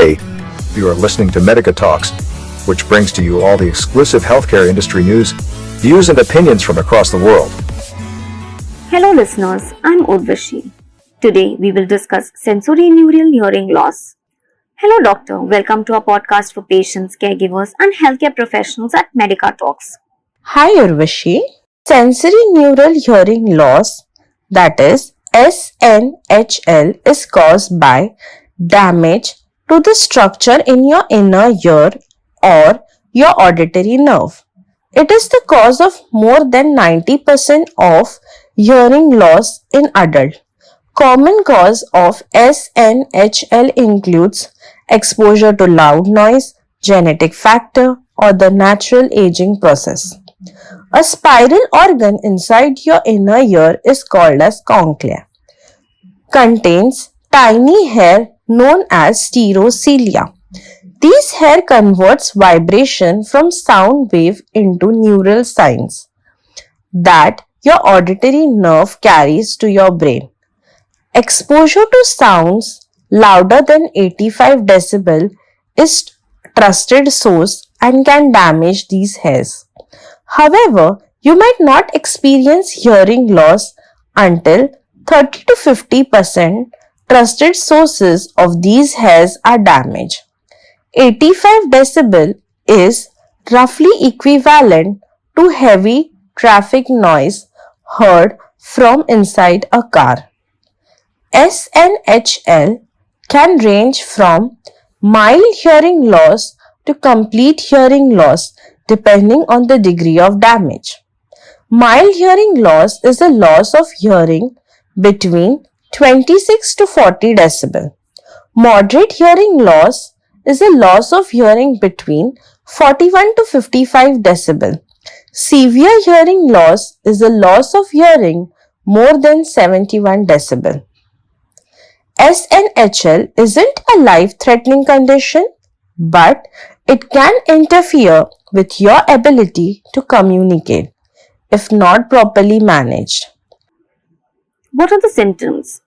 Hey, you are listening to Medica Talks, which brings to you all the exclusive healthcare industry news, views, and opinions from across the world. Hello listeners, I'm Urvashi. Today we will discuss sensorineural hearing loss. Hello doctor, welcome to our podcast for patients, caregivers and healthcare professionals at Medica Talks. Hi Urvashi. Sensorineural hearing loss, that is SNHL, is caused by damage to the structure in your inner ear or your auditory nerve. It is the cause of more than 90% of hearing loss in adults. Common cause of SNHL includes exposure to loud noise, genetic factor, or the natural aging process. A spiral organ inside your inner ear is called as cochlea. Contains tiny hair known as stereocilia. This hair converts vibration from sound wave into neural signs that your auditory nerve carries to your brain. Exposure to sounds louder than 85 decibel is trusted source and can damage these hairs. However, you might not experience hearing loss until 30 to 50% trusted sources of these hairs are damaged. 85 decibel is roughly equivalent to heavy traffic noise heard from inside a car. SNHL can range from mild hearing loss to complete hearing loss depending on the degree of damage. Mild hearing loss is a loss of hearing between 26 to 40 decibel. Moderate hearing loss is a loss of hearing between 41 to 55 decibel. Severe hearing loss is a loss of hearing more than 71 decibel. SNHL isn't a life-threatening condition, but it can interfere with your ability to communicate if not properly managed. What are the symptoms?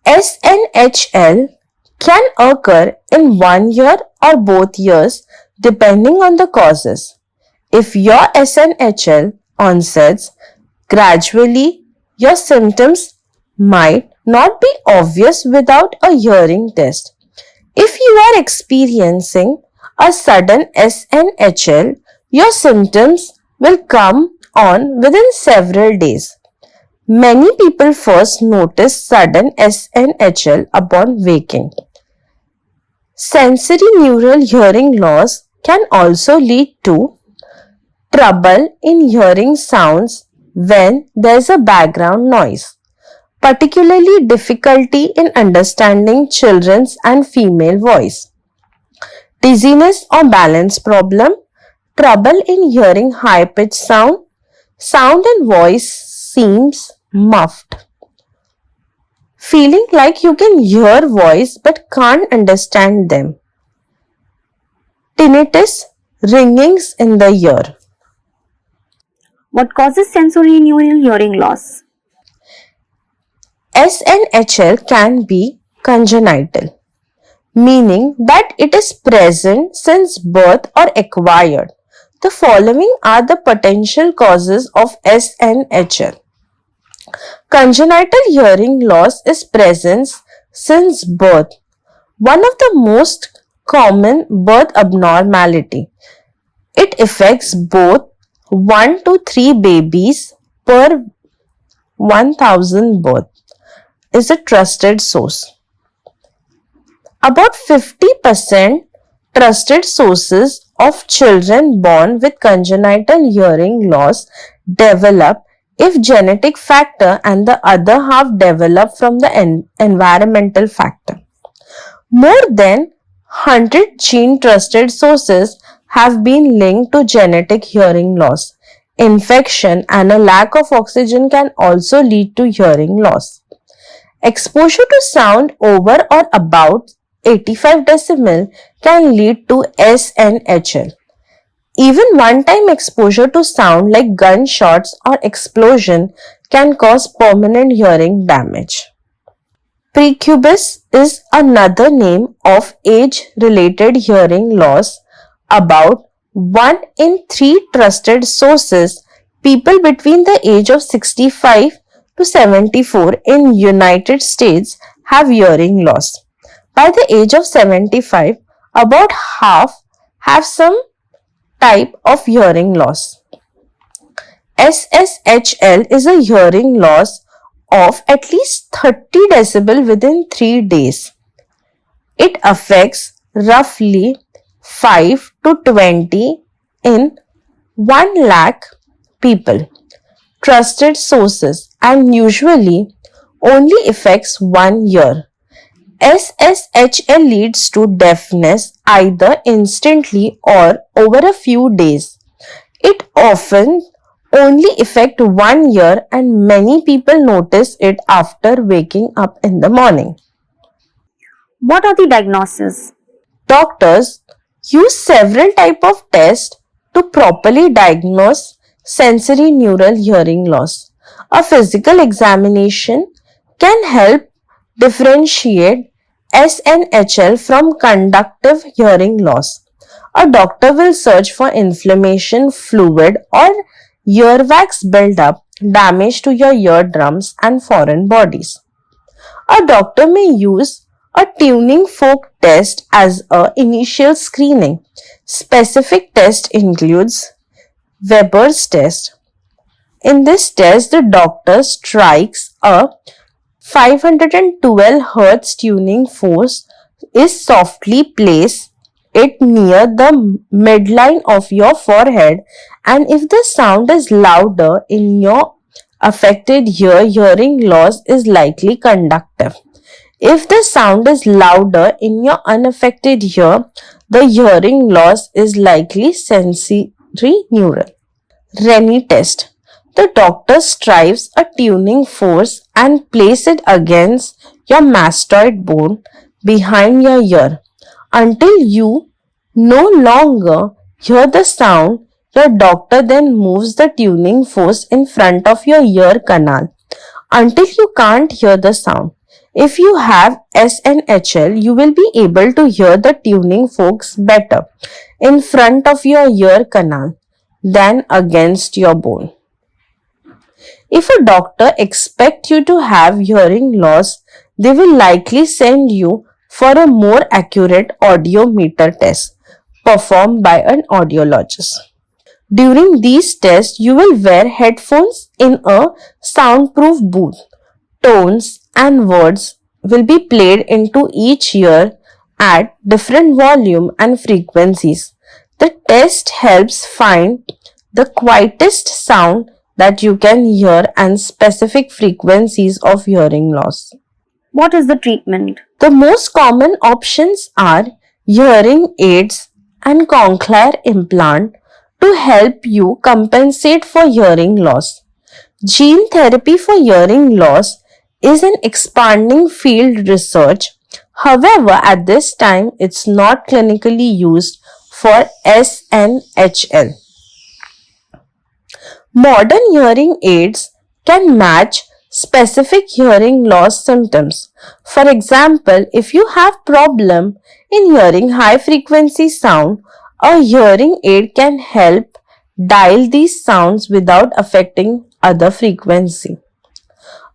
SNHL can occur in one ear or both ears depending on the causes. If your SNHL onsets gradually, your symptoms might not be obvious without a hearing test. If you are experiencing a sudden SNHL, your symptoms will come on within several days. Many people first notice sudden SNHL upon waking. Sensorineural hearing loss can also lead to trouble in hearing sounds when there is a background noise, particularly difficulty in understanding children's and female voice, dizziness or balance problem, trouble in hearing high-pitched sound and voice seems muffled, feeling like you can hear voice but can't understand them, tinnitus, ringings in the ear. What causes sensorineural hearing loss? SNHL can be congenital, meaning that it is present since birth or acquired. The following are the potential causes of SNHL. Congenital hearing loss is present since birth. One of the most common birth abnormality. It affects both 1 to 3 babies per 1000 birth. Is a trusted source. About 50% trusted sources of children born with congenital hearing loss develop if genetic factor and the other half develop from the environmental factor. More than 100 gene trusted sources have been linked to genetic hearing loss. Infection and a lack of oxygen can also lead to hearing loss. Exposure to sound over or about 85 decibel can lead to SNHL. Even one-time exposure to sound like gunshots or explosion can cause permanent hearing damage. Precubus is another name of age-related hearing loss. About 1 in 3 trusted sources, people between the age of 65 to 74 in United States have hearing loss. By the age of 75, about half have some type of hearing loss. SSHL is a hearing loss of at least 30 decibel within 3 days. It affects roughly 5 to 20 in 1 lakh people. Trusted sources and usually only affects 1 year. SSHL leads to deafness either instantly or over a few days. It often only affects 1 year and many people notice it after waking up in the morning. What are the diagnoses? Doctors use several types of tests to properly diagnose sensorineural hearing loss. A physical examination can help differentiate SNHL from conductive hearing loss. A doctor will search for inflammation, fluid, or earwax buildup, damage to your eardrums, and foreign bodies. A doctor may use a tuning fork test as a initial screening. Specific test includes Weber's test. In this test, the doctor strikes a 512 Hz tuning fork is softly placed it near the midline of your forehead, and if the sound is louder in your affected ear, hearing loss is likely conductive. If the sound is louder in your unaffected ear, the hearing loss is likely sensorineural. Rennie test. The doctor strives a tuning force and place it against your mastoid bone behind your ear. Until you no longer hear the sound, your doctor then moves the tuning force in front of your ear canal until you can't hear the sound. If you have SNHL, you will be able to hear the tuning forks better in front of your ear canal than against your bone. If a doctor expects you to have hearing loss, they will likely send you for a more accurate audiometer test performed by an audiologist. During these tests, you will wear headphones in a soundproof booth. Tones and words will be played into each ear at different volume and frequencies. The test helps find the quietest sound that you can hear and specific frequencies of hearing loss. What is the treatment? The most common options are hearing aids and cochlear implant to help you compensate for hearing loss. Gene therapy for hearing loss is an expanding field research. However, at this time, it's not clinically used for SNHL. Modern hearing aids can match specific hearing loss symptoms. For example, if you have problem in hearing high frequency sound, a hearing aid can help dial these sounds without affecting other frequency.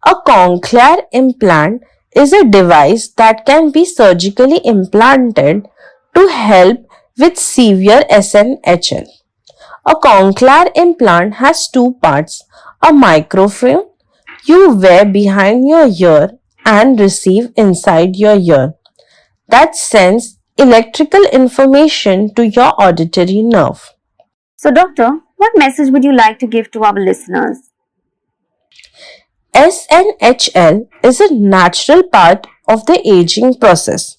A cochlear implant is a device that can be surgically implanted to help with severe SNHL. A cochlear implant has two parts, a microphone you wear behind your ear and receive inside your ear that sends electrical information to your auditory nerve. So, doctor, what message would you like to give to our listeners? SNHL is a natural part of the aging process.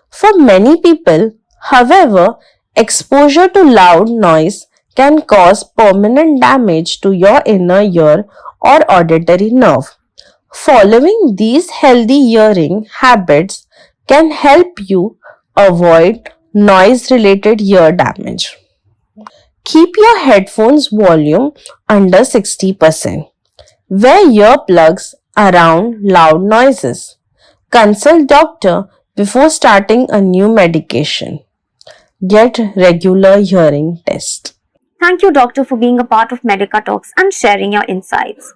For many people, however, exposure to loud noise can cause permanent damage to your inner ear or auditory nerve. Following these healthy hearing habits can help you avoid noise-related ear damage. Keep your headphones volume under 60%. Wear earplugs around loud noises. Consult doctor before starting a new medication. Get regular hearing test. Thank you, doctor, for being a part of Medica Talks and sharing your insights.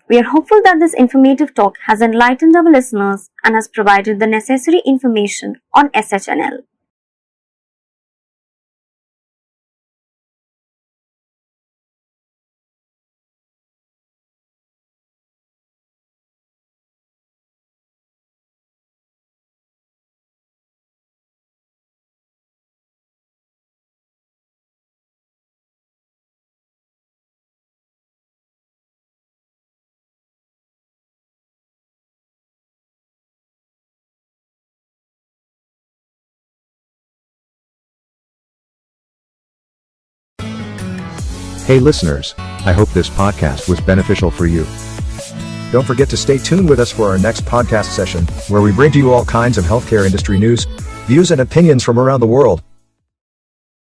We are hopeful that this informative talk has enlightened our listeners and has provided the necessary information on SHNL. Hey listeners, I hope this podcast was beneficial for you. Don't forget to stay tuned with us for our next podcast session, where we bring to you all kinds of healthcare industry news, views and opinions from around the world.